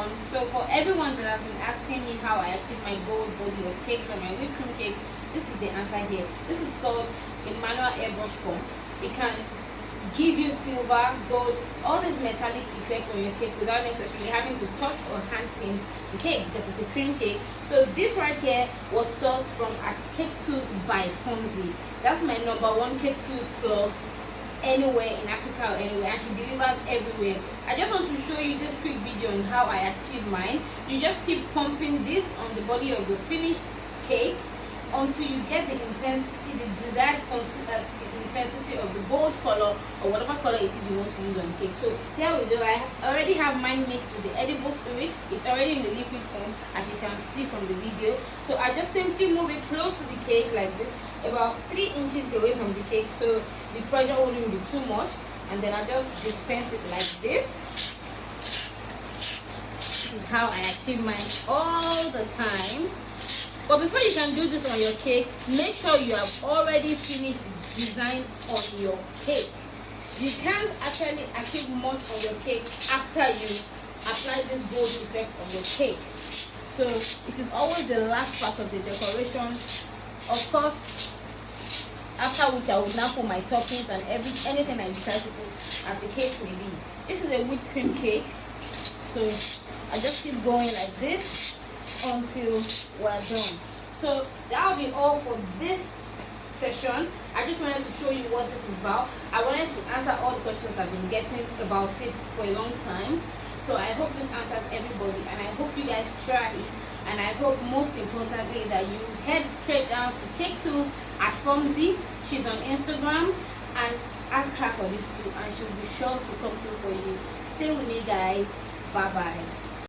everyone. So for everyone that has been asking me how I achieve my gold body of cakes or my whipped cream cakes, this is the answer here. This is called a manual airbrush pump. It can give you silver, gold, all this metallic effect on your cake without necessarily having to touch or hand paint the cake, because it's a cream cake. So this right here was sourced from a Cake Tools by Fonzie. That's my #1 Cake Tools plug anywhere in Africa or anywhere, and she delivers everywhere. I just want to show you this quick video on how I achieve mine. You just keep pumping this on the body of your finished cake until you get the intensity, the desired intensity of the gold color or whatever color it is you want to use on cake. So here we go. I already have mine mixed with the edible spirit. It's already in the liquid form, as you can see from the video. So I just simply move it close to the cake like this, about 3 inches away from the cake, so the pressure wouldn't be too much, and then I just dispense it like this. This is how I achieve mine all the time. But before you can do this on your cake, make sure you have already finished the design on your cake. You can't actually achieve much on your cake after you apply this gold effect on your cake. So it is always the last part of the decoration. Of course, after which I will now put my toppings and anything I decide to put as the cake may be. This is a whipped cream cake, so I just keep going like this until we're done. So that'll be all for this session. I just wanted to show you what this is about. I wanted to answer all the questions I've been getting about it for a long time. So I hope this answers everybody, and I hope you guys try it, and I hope most importantly that you head straight down to Cake Tools at Fonzie. She's on Instagram, and ask her for this too, and she'll be sure to come through for you. Stay with me, guys. Bye bye.